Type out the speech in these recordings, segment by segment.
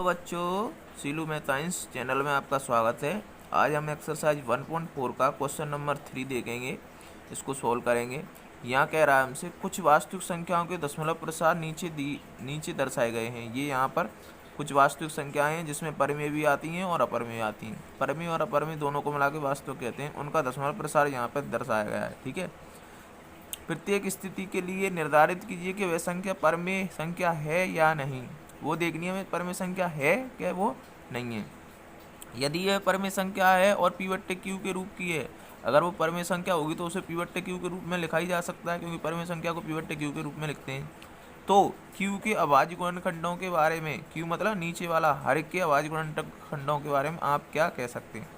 तो बच्चों, Silu maths channel में आपका स्वागत है। आज हम एक्सरसाइज 1.4 का क्वेश्चन नंबर 3 देखेंगे। इसको सोल्व करेंगे। यहाँ कह रहा है हमसे कुछ वास्तविक संख्याओं के दशमलव प्रसार नीचे दर्शाए गए हैं। ये यहाँ पर कुछ वास्तविक संख्याएं हैं जिसमें परिमेय भी आती हैं और अपरिमेय आती हैं। परिमेय और अपरिमेय दोनों को मिला के वास्तविक कहते हैं। उनका दशमलव प्रसार यहाँ पर दर्शाया गया है। ठीक है। प्रत्येक स्थिति के लिए निर्धारित कीजिए कि वह संख्या परमेय संख्या है या नहीं। वो देखनी है परमेय संख्या है क्या, वो नहीं है। यदि यह परमेय संख्या है और पी बट्टे क्यू के रूप की है, अगर वो परमेय संख्या होगी तो उसे पी बट्टे क्यू के रूप में लिखा ही जा सकता है, क्योंकि परमेय संख्या को पी बट्टे क्यू के रूप में लिखते हैं। तो क्यू के अभाज्य गुणनखंडों के बारे में, क्यू मतलब नीचे वाला, हर एक के अभाज्य गुणनखंडों के बारे में आप क्या कह सकते हैं।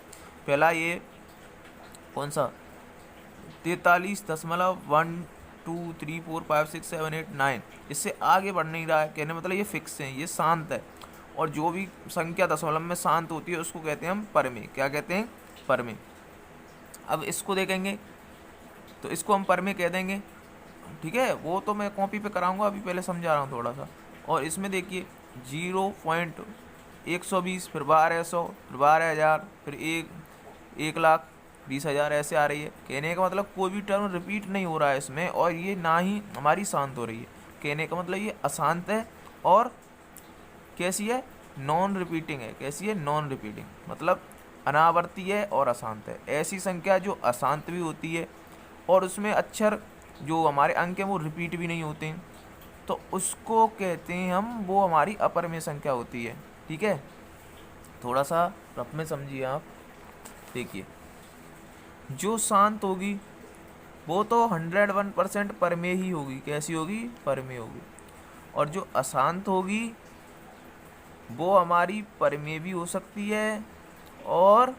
पहला ये कौन सा, 43.1 2 3 4 5 6 7 8 9, इससे आगे बढ़ नहीं रहा है। कहने मतलब ये फिक्स है, ये शांत है। और जो भी संख्या दशमलव में शांत होती है उसको कहते हैं हम परमेय। क्या कहते हैं? परमेय। अब इसको देखेंगे तो इसको हम परमेय कह देंगे। ठीक है, वो तो मैं कॉपी पे कराऊंगा, अभी पहले समझा रहा हूँ थोड़ा सा। और इसमें देखिए 0.120, फिर 1200, फिर 12,000, फिर 1,20,000 ऐसे आ रही है। कहने का मतलब कोई भी टर्म रिपीट नहीं हो रहा है इसमें, और ये ना ही हमारी शांत हो रही है। कहने का मतलब ये अशांत है और कैसी है? नॉन रिपीटिंग है। कैसी है? नॉन रिपीटिंग, मतलब अनावर्ती है और अशांत है। ऐसी संख्या जो अशांत भी होती है और उसमें अक्षर जो हमारे अंक हैं वो रिपीट भी नहीं होते हैं, तो उसको कहते हैं हम, वो हमारी अपरिमेय संख्या होती है। ठीक है, थोड़ा सा रफ में समझिए आप। देखिए, जो शांत होगी वो तो 101% परमेय ही होगी। कैसी होगी? परमेय होगी। और जो अशांत होगी वो हमारी परमेय भी हो सकती है और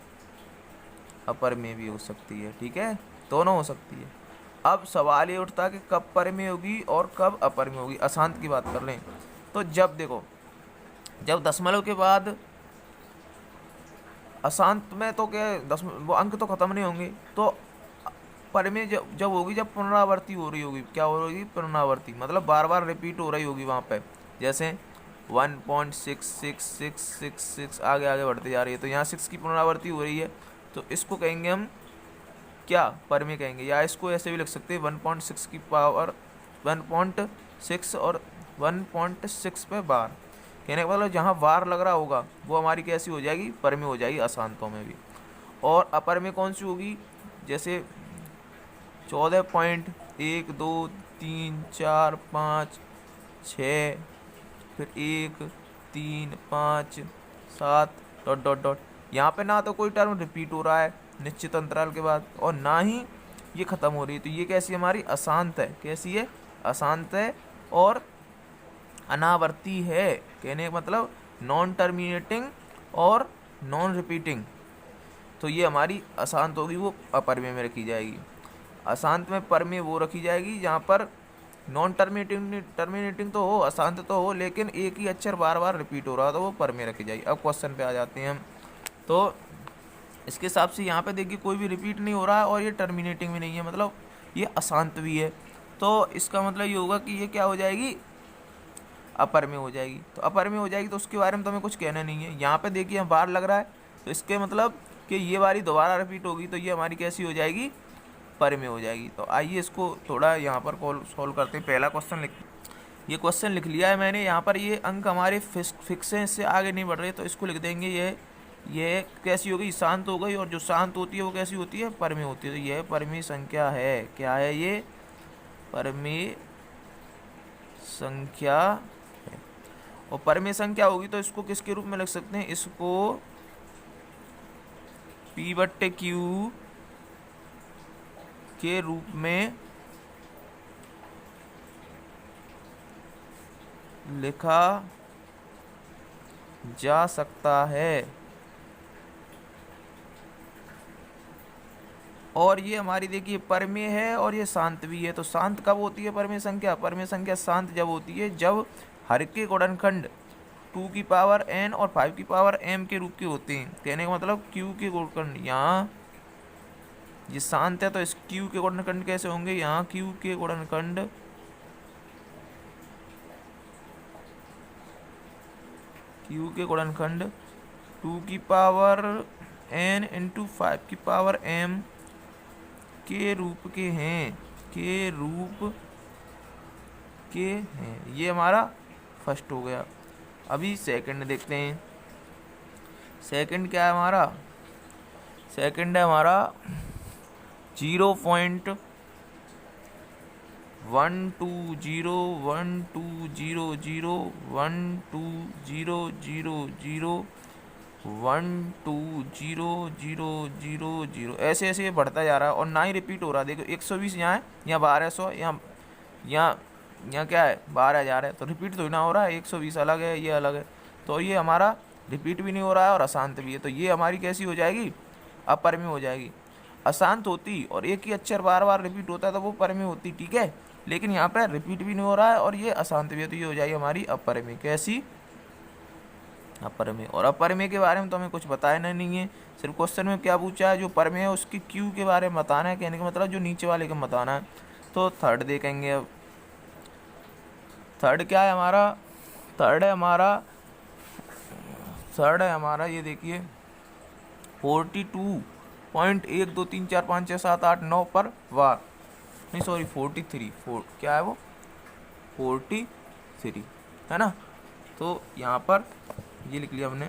अपरमेय भी हो सकती है। ठीक है, दोनों हो सकती है। अब सवाल ये उठता है कि कब परमेय होगी और कब अपरमेय होगी। अशांत की बात कर लें तो जब देखो, जब दशमलव के बाद अशांत में तो क्या वो अंक तो खत्म नहीं होंगे, तो परमेय जब जब होगी जब पुनरावृत्ति हो रही होगी। क्या हो रही होगी? पुनरावृत्ति, मतलब बार बार रिपीट हो रही होगी वहाँ पे। जैसे 1.66666 आगे आगे बढ़ती जा रही है, तो यहाँ 6 की पुनरावृत्ति हो रही है, तो इसको कहेंगे हम क्या? परमेय कहेंगे। या इसको ऐसे भी लिख सकते हैं 1.6 की पावर 1.6 और 1.6 पे बार। कहने का मतलब जहाँ बार लग रहा होगा वो हमारी कैसी हो जाएगी? परमेय हो जाएगी, अशांतों में भी। और अपरमेय कौन सी होगी? जैसे 14.1 2 3 4 5 6, फिर 1 3 5 7 डॉट डॉट डॉट। यहाँ पे ना तो कोई टर्म रिपीट हो रहा है निश्चित अंतराल के बाद, और ना ही ये खत्म हो रही है, तो ये कैसी हमारी? अशांत है। कैसी है? अशांत है और अनावर्ती है। कहने का मतलब नॉन टर्मिनेटिंग और नॉन रिपीटिंग। तो ये हमारी अशांत होगी, वो अपरमेय में रखी जाएगी। अशांत में परमेय वो रखी जाएगी जहाँ पर नॉन टर्मिनेटिंग तो हो, अशांत तो हो, लेकिन एक ही अक्षर बार बार रिपीट हो रहा, तो वो परमेय रखी जाएगी। अब क्वेश्चन पे आ जाते हैं हम। तो इसके हिसाब से यहाँ पे देखिए कोई भी रिपीट नहीं हो रहा है और ये टर्मिनेटिंग भी नहीं है, मतलब ये अशांत भी है। तो इसका मतलब ये होगा कि ये क्या हो जाएगी? अपरमेय हो जाएगी। तो अपरमेय हो जाएगी तो उसके बारे में तो हमें कुछ कहना नहीं है। यहाँ पे देखिए हम बार लग रहा है, तो इसके मतलब कि ये बारी दोबारा रिपीट होगी, तो ये हमारी कैसी हो जाएगी? परमेय हो जाएगी। तो आइए इसको थोड़ा यहाँ पर सॉल्व करते हैं। पहला क्वेश्चन ये क्वेश्चन लिख लिया है मैंने। यहाँ पर ये अंक हमारे फिक्स हैं, इससे आगे नहीं बढ़ रहे, तो इसको लिख देंगे। ये कैसी हो गई? शांत हो गई। और जो शांत होती है वो कैसी होती है? परमेय होती है। तो यह परमेय संख्या है। क्या है ये? परमेय संख्या है। और परमेय संख्या होगी तो इसको किसके रूप में लिख सकते हैं? इसको पी बट्टे क्यू के रूप में लिखा जा सकता है। और ये हमारी देखिए परमेय है और ये शांत भी है। तो शांत कब होती है परमेय संख्या? परमेय संख्या शांत जब होती है जब हर के गुणनखंड 2 की पावर n और 5 की पावर m के रूप के होते हैं। कहने का मतलब q के गुणनखंड, यहाँ ये शांत है तो इस q के गुणनखंड कैसे होंगे? यहाँ q के गुणनखंड क्यू के गुणनखंड 2 की पावर n इंटू 5 की पावर m के रूप के हैं, के रूप के हैं। ये हमारा फर्स्ट हो गया। अभी सेकंड देखते हैं। सेकंड क्या है हमारा? सेकंड है हमारा 0.120120000120000 ऐसे ऐसे ये बढ़ता जा रहा है और ना ही रिपीट हो रहा है। देखो 120 यहाँ है, यहाँ 1200, यहाँ क्या है 12,000 है, तो रिपीट तो ना हो रहा है। 120 अलग है, ये अलग है, तो ये हमारा रिपीट भी नहीं हो रहा है और अशांत भी है। तो ये हमारी कैसी हो जाएगी? अपरिमेय हो जाएगी। अशांत होती और एक ही अक्षर बार बार रिपीट होता है तो वो परिमेय होती, ठीक है। लेकिन यहाँ पे रिपीट भी नहीं हो रहा है और ये अशांत भी है, तो ये हो जाएगी हमारी अपरिमेय। कैसी? अपरिमेय। और अपरिमेय के बारे में तो हमें कुछ बताया नहीं है, सिर्फ क्वेश्चन में क्या पूछा है, जो परिमेय है उसकी क्यू के बारे में बताना है। कहने का मतलब जो नीचे वाले का बताना है। तो थर्ड देखेंगे। अब थर्ड क्या है हमारा? थर्ड है हमारा ये देखिए 42.123456789 पर वार, नहीं सॉरी 43, क्या है वो 43 है ना। तो यहाँ पर ये लिख लिया हमने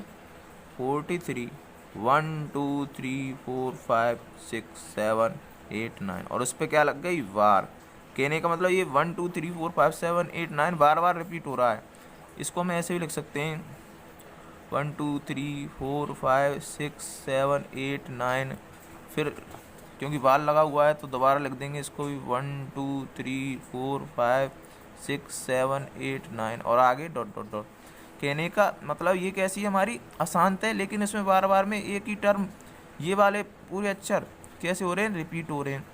43, 1 2 3 4 5 6 7 8 9 और उस पर क्या लग गई? वार। कहने का मतलब ये 1 2 3 4 5 7 8 9 बार बार रिपीट हो रहा है। इसको हम ऐसे भी लिख सकते हैं 1 2 3 4 5 6 7 8 9, फिर क्योंकि बार लगा हुआ है तो दोबारा लिख देंगे इसको भी 1 2 3 4 5 6 7 8 9 और आगे डॉट डॉट डॉट। कहने का मतलब ये कैसी है? हमारी अशांत है, लेकिन इसमें बार बार में एक ही टर्म, ये वाले पूरे अक्षर कैसे हो रहे हैं? रिपीट हो रहे हैं।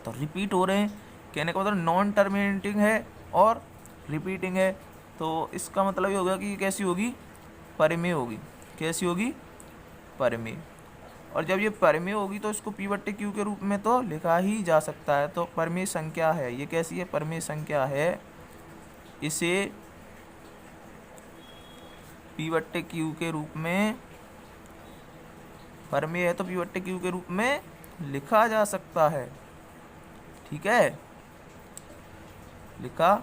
तो रिपीट हो रहे हैं कहने का मतलब नॉन टर्मिनेटिंग है और रिपीटिंग है। तो इसका मतलब ये होगा कि ये कैसी होगी? परिमेय होगी। कैसी होगी? परिमेय। और जब ये परिमेय होगी तो इसको P बट्टे Q के रूप में तो लिखा ही जा सकता है। तो परिमेय संख्या है, ये कैसी है? परिमेय संख्या है। इसे P बट्टे Q के रूप में, परिमेय है तो P बट्टे Q के रूप में लिखा जा सकता है, ठीक है, लिखा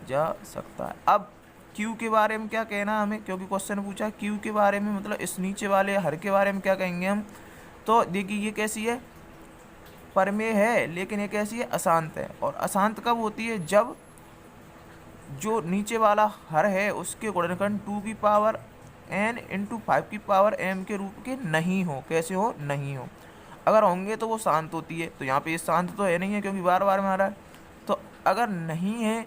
जा सकता है। अब क्यू के बारे में क्या कहना है हमें, क्योंकि क्वेश्चन पूछा क्यू के बारे में, मतलब इस नीचे वाले हर के बारे में क्या कहेंगे हम। तो देखिए ये कैसी है? परिमेय है, लेकिन ये कैसी है? अशांत है। और अशांत कब होती है? जब जो नीचे वाला हर है उसके गुणनखंड 2 की पावर n इंटू 5 की पावर m के रूप के नहीं हो। कैसे हो? नहीं हो। अगर होंगे तो वो शांत होती है। तो यहाँ पे ये शांत तो है नहीं है क्योंकि बार बार में आ रहा है। तो अगर नहीं है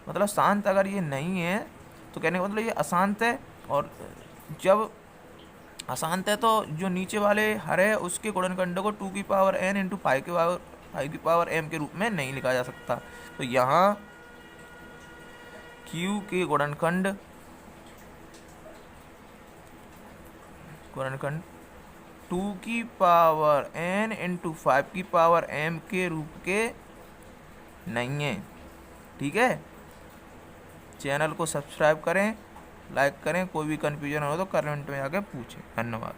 मतलब शांत, अगर ये नहीं है तो कहने का मतलब ये अशांत है। और जब अशांत है तो जो नीचे वाले हर है उसके गुणनखंड को 2 की पावर n इंटू 5 की पावर m के रूप में नहीं लिखा जा सकता। तो यहाँ Q के गुणनखंड 2 की पावर n इंटू 5 की पावर m के रूप के नहीं है, ठीक है। चैनल को सब्सक्राइब करें, लाइक करें। कोई भी कन्फ्यूजन हो तो कमेंट में आके पूछें। धन्यवाद।